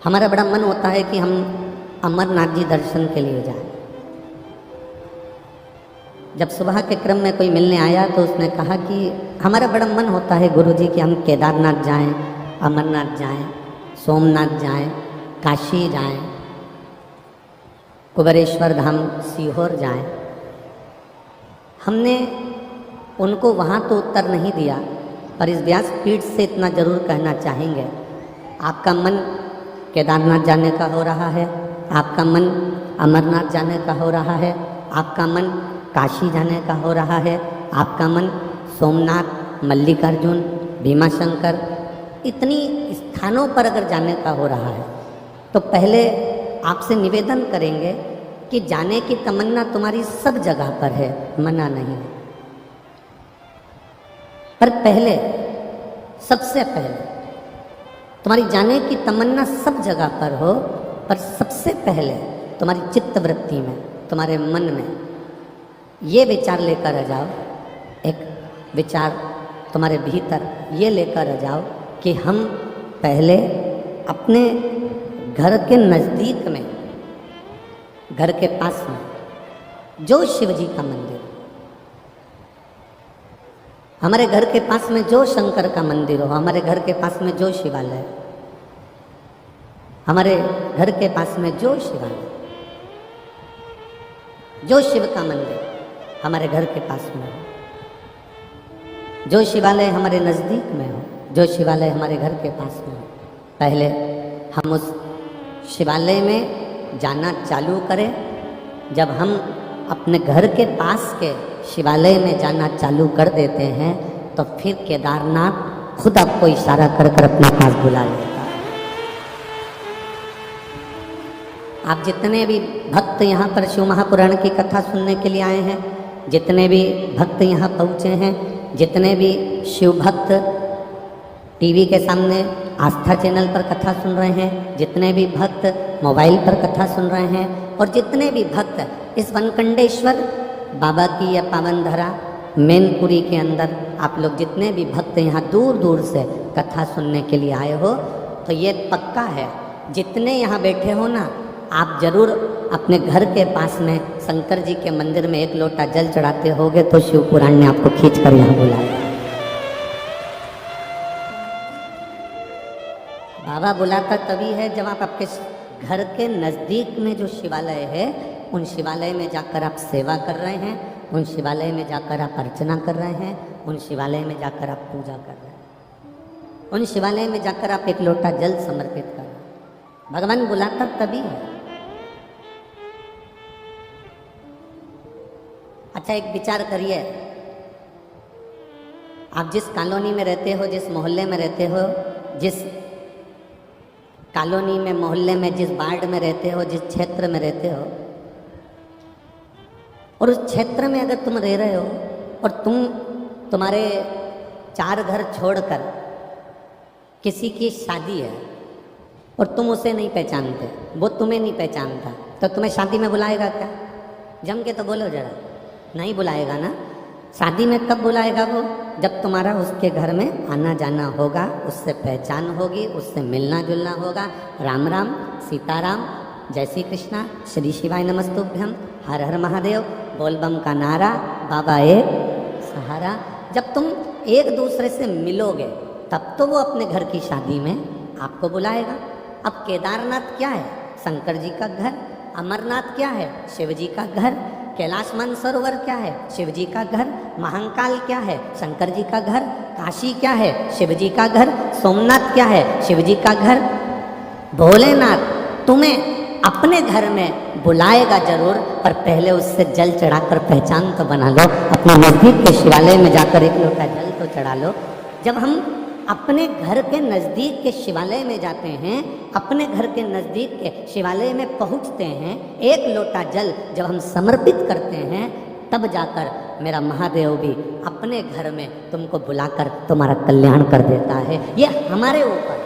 हमारा बड़ा मन होता है कि हम अमरनाथ जी दर्शन के लिए जाएं। जब सुबह के क्रम में कोई मिलने आया तो उसने कहा कि हमारा बड़ा मन होता है गुरुजी कि हम केदारनाथ जाएं, अमरनाथ जाएं, सोमनाथ जाएं, काशी जाएं, कुबेरेश्वर धाम सीहोर जाएं। हमने उनको वहाँ तो उत्तर नहीं दिया, पर इस व्यासपीठ से इतना जरूर कहना चाहेंगे, आपका मन केदारनाथ जाने का हो रहा है, आपका मन अमरनाथ जाने का हो रहा है, आपका मन काशी जाने का हो रहा है, आपका मन सोमनाथ, मल्लिकार्जुन, भीमाशंकर इतनी स्थानों पर अगर जाने का हो रहा है तो पहले आपसे निवेदन करेंगे कि जाने की तमन्ना तुम्हारी सब जगह पर है, मना नहीं है, पर पहले सबसे पहले तुम्हारी जाने की तमन्ना सब जगह पर हो, पर सबसे पहले तुम्हारी चित्त वृत्ति में, तुम्हारे मन में ये विचार लेकर आ जाओ, एक विचार तुम्हारे भीतर ये लेकर आ जाओ कि हम पहले अपने घर के नज़दीक में, घर के पास में जो शिव जी का मंदिर, हमारे घर के पास में जो शंकर का मंदिर हो, हमारे घर के पास में जो शिवालय, हमारे घर के पास में जो शिवालय, जो शिव का मंदिर हमारे घर के पास में हो, जो शिवालय हमारे नज़दीक में हो, जो शिवालय हमारे घर के पास में हो, पहले हम उस शिवालय में जाना चालू करें। जब हम अपने घर के पास के शिवालय में जाना चालू कर देते हैं तो फिर केदारनाथ खुद आपको इशारा कर कर अपने पास बुला लेता है। आप जितने भी भक्त यहाँ पर शिव महापुराण की कथा सुनने के लिए आए हैं, जितने भी भक्त यहाँ पहुँचे हैं, जितने भी शिव भक्त टीवी के सामने आस्था चैनल पर कथा सुन रहे हैं, जितने भी भक्त मोबाइल पर कथा सुन रहे हैं, और जितने भी भक्त इस वनकंडेश्वर बाबा की या पावन धरा मैनपुरी के अंदर आप लोग जितने भी भक्त यहाँ दूर दूर से कथा सुनने के लिए आए हो, तो ये पक्का है जितने यहाँ बैठे हो ना, आप जरूर अपने घर के पास में शंकर जी के मंदिर में एक लोटा जल चढ़ाते होगे तो शिव पुराण ने आपको खींच कर यहाँ बुलाया। बाबा बुलाता तभी है जब आप आपके घर के नज़दीक में जो शिवालय है उन शिवालय में जाकर आप सेवा कर रहे हैं, उन शिवालय में जाकर आप अर्चना कर रहे हैं, उन शिवालय में जाकर आप पूजा कर रहे हैं, उन शिवालय में जाकर आप एक लोटा जल समर्पित कर रहे हैं। भगवान बुलाता तभी है। अच्छा, एक विचार करिए, आप जिस कॉलोनी में रहते हो, जिस मोहल्ले में रहते हो, जिस कॉलोनी में, मोहल्ले में, जिस वार्ड में रहते हो, जिस क्षेत्र में रहते हो, और उस क्षेत्र में अगर तुम रह रहे हो और तुम्हारे 4 घर छोड़कर किसी की शादी है और तुम उसे नहीं पहचानते, वो तुम्हें नहीं पहचानता, तो तुम्हें शादी में बुलाएगा क्या? जम के तो बोलो जरा, नहीं बुलाएगा ना। शादी में कब बुलाएगा वो? जब तुम्हारा उसके घर में आना जाना होगा, उससे पहचान होगी, उससे मिलना जुलना होगा। राम राम, सीताराम, जय श्री कृष्णा, श्री शिवाय नमस्तुभ्यम, हर हर महादेव, बोलबम का नारा, बाबा एक सहारा। जब तुम एक दूसरे से मिलोगे तब तो वो अपने घर की शादी में आपको बुलाएगा। अब केदारनाथ क्या है? शंकर जी का घर। अमरनाथ क्या है? शिव जी का घर। कैलाश मानसरोवर क्या है? शिव जी का घर। महाकाल क्या है? शंकर जी का घर। काशी क्या है? शिव जी का घर। सोमनाथ क्या है? शिव जी का घर। भोलेनाथ तुम्हें अपने घर में बुलाएगा जरूर, पर पहले उससे जल चढ़ाकर पहचान तो बना लो। अपने नज़दीक के शिवालय में जाकर एक लोटा जल तो चढ़ा लो। जब हम अपने घर के नज़दीक के शिवालय में जाते हैं, अपने घर के नज़दीक के शिवालय में पहुंचते हैं, एक लोटा जल जब हम समर्पित करते हैं, तब जाकर मेरा महादेव भी अपने घर में तुमको बुलाकर तुम्हारा कल्याण कर देता है। ये हमारे ऊपर।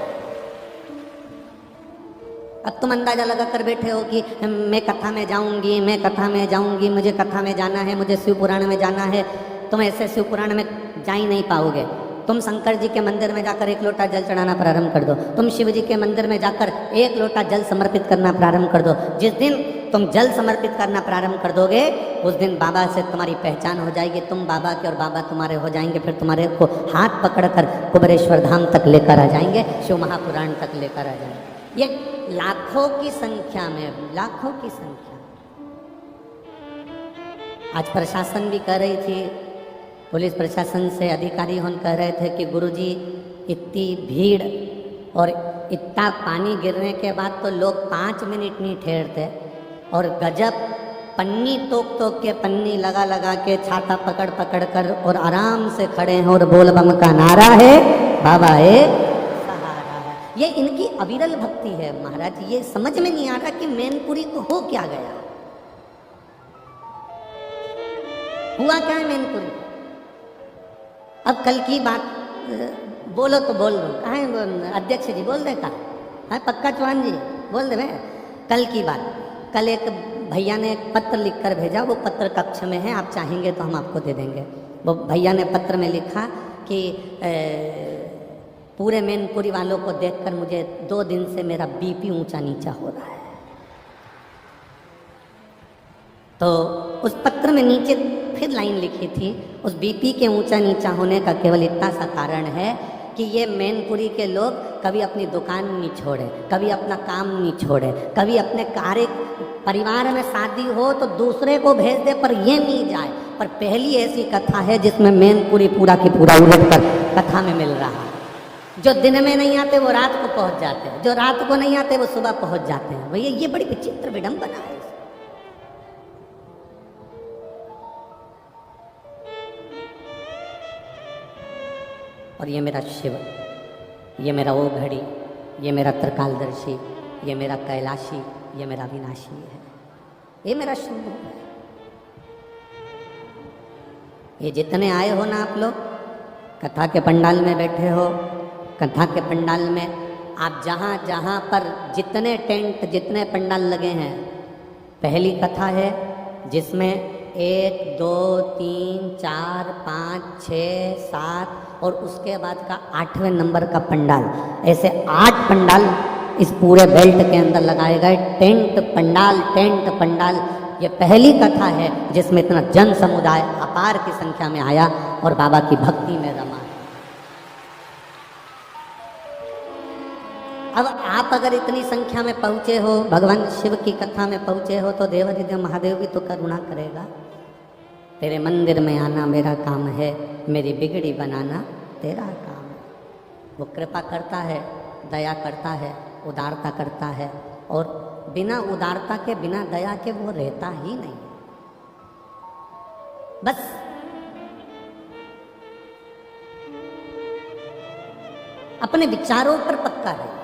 अब तुम अंदाजा लगा कर बैठे हो कि मैं कथा में जाऊंगी, मैं कथा में जाऊंगी, मुझे कथा में जाना है, मुझे शिव पुराण में जाना है। तुम ऐसे शिव पुराण में जा ही नहीं पाओगे। तुम शंकर जी के मंदिर में जाकर 1 लोटा जल चढ़ाना प्रारंभ कर दो, तुम शिव जी के मंदिर में जाकर 1 लोटा जल समर्पित करना प्रारंभ कर दो। जिस दिन तुम जल समर्पित करना प्रारंभ कर दोगे उस दिन बाबा से तुम्हारी पहचान हो जाएगी, तुम बाबा के और बाबा तुम्हारे हो जाएंगे। फिर तुम्हारे को हाथ पकड़कर कुबेरेश्वर धाम तक लेकर आ जाएंगे, शिव महापुराण तक लेकर आ जाएंगे। ये लाखों की संख्या में, लाखों की संख्या। आज प्रशासन भी कह रही थी, पुलिस प्रशासन से अधिकारी होन कह रहे थे कि गुरुजी इतनी भीड़ और इतना पानी गिरने के बाद तो लोग 5 मिनट नहीं ठहरते, और गजब पन्नी तोक के, पन्नी लगा लगा के, छाता पकड़ पकड़ कर और आराम से खड़े हैं और बोल बम का नारा है, बाबा एक सहारा है। ये इनकी अविरल भक्ति है महाराज। ये समझ में नहीं आ रहा कि मैनपुरी को हो क्या गया, हुआ क्या है मैनपुरी। अब कल की बात बोलो तो बोल दो, कहाँ है अध्यक्ष जी, बोल दे कहा है, पक्का चौहान जी बोल दे। कल की बात, कल एक भैया ने एक पत्र लिखकर भेजा, वो पत्र कक्ष में है, आप चाहेंगे तो हम आपको दे देंगे। वो भैया ने पत्र में लिखा कि पूरे मैनपुरी वालों को देखकर मुझे 2 दिन से मेरा बीपी ऊंचा नीचा हो रहा है। तो उस पत्र में नीचे फिर लाइन लिखी थी, उस बीपी के ऊंचा नीचा होने का केवल इतना सा कारण है कि ये मैनपुरी के लोग कभी अपनी दुकान नहीं छोड़े, कभी अपना काम नहीं छोड़े, कभी अपने कार्य, परिवार में शादी हो तो दूसरे को भेज दे पर ये नहीं जाए। पर पहली ऐसी कथा है जिसमें मैनपुरी पूरा की पूरा उलट कर कथा में मिल रहा है। जो दिन में नहीं आते वो रात को पहुंच जाते हैं, जो रात को नहीं आते वो सुबह पहुंच जाते हैं। भैया ये बड़ी विचित्र विडंबना है। और ये मेरा शिव, ये मेरा वो घड़ी, ये मेरा त्रिकालदर्शी, ये मेरा कैलाशी, ये मेरा विनाशी है, ये मेरा शंभू है। ये जितने आए हो ना आप लोग, कथा के पंडाल में बैठे हो, कथा के पंडाल में आप जहाँ जहाँ पर जितने टेंट, जितने पंडाल लगे हैं, पहली कथा है जिसमें 1 2 3 4 5 6 7 और उसके बाद का 8वें नंबर का पंडाल, ऐसे 8 पंडाल इस पूरे बेल्ट के अंदर लगाए गए। Tent pandal, tent pandal. ये पहली कथा है जिसमें इतना जन समुदाय अपार की संख्या में आया और बाबा की भक्ति में रमा। अब आप अगर इतनी संख्या में पहुंचे हो, भगवान शिव की कथा में पहुंचे हो, तो देवाधिदेव महादेव भी तो करुणा करेगा। तेरे मंदिर में आना मेरा काम है, मेरी बिगड़ी बनाना तेरा काम है। वो कृपा करता है, दया करता है, उदारता करता है, और बिना उदारता के, बिना दया के वो रहता ही नहीं। बस अपने विचारों पर पक्का रहे।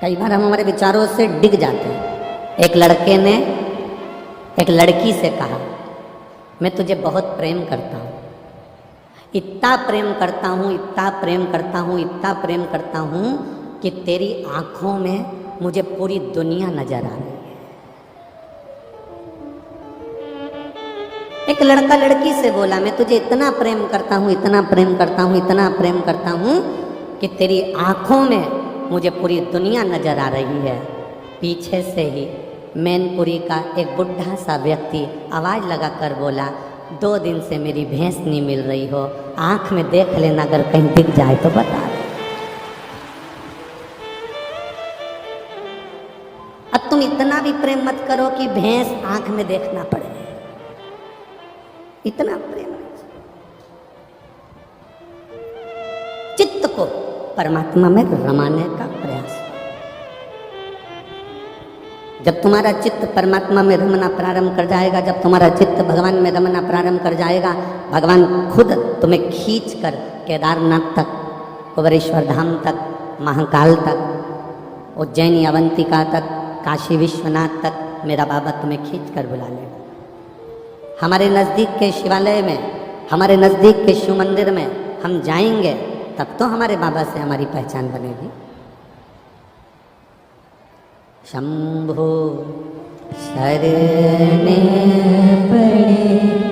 कई बार हम हमारे विचारों से डिग जाते हैं। एक लड़के ने एक लड़की से कहा, मैं तुझे बहुत प्रेम करता हूँ, इतना प्रेम करता हूँ, इतना प्रेम करता हूँ, इतना प्रेम करता हूँ कि तेरी आँखों में मुझे पूरी दुनिया नजर आ रही है। एक लड़का लड़की से बोला, मैं तुझे इतना प्रेम करता हूँ, इतना प्रेम करता हूँ, इतना प्रेम करता हूँ कि तेरी आँखों में मुझे पूरी दुनिया नजर आ रही है। पीछे से ही मैनपुरी का एक बुढ़ा सा व्यक्ति आवाज़ लगाकर बोला, 2 दिन से मेरी भैंस नहीं मिल रही हो, आँख में देख लेना, अगर कहीं दिख जाए तो बता दे। अब तुम इतना भी प्रेम मत करो कि भैंस आँख में देखना पड़े, इतना प्रेम। चित्त को परमात्मा में रमाने का प्रयास। जब तुम्हारा चित्त परमात्मा में रमना प्रारंभ कर जाएगा, जब तुम्हारा चित्त भगवान में रमना प्रारंभ कर जाएगा, भगवान खुद तुम्हें खींच कर केदारनाथ तक, कुबेरेश्वर धाम तक, महाकाल तक, उज्जैनी अवंतिका तक, काशी विश्वनाथ तक मेरा बाबा तुम्हें खींच कर बुला लेगा। हमारे नज़दीक के शिवालय में, हमारे नज़दीक के शिव मंदिर में हम जाएंगे, तब तो हमारे बाबा से हमारी पहचान बनेगी। शंभो शरणे पड़े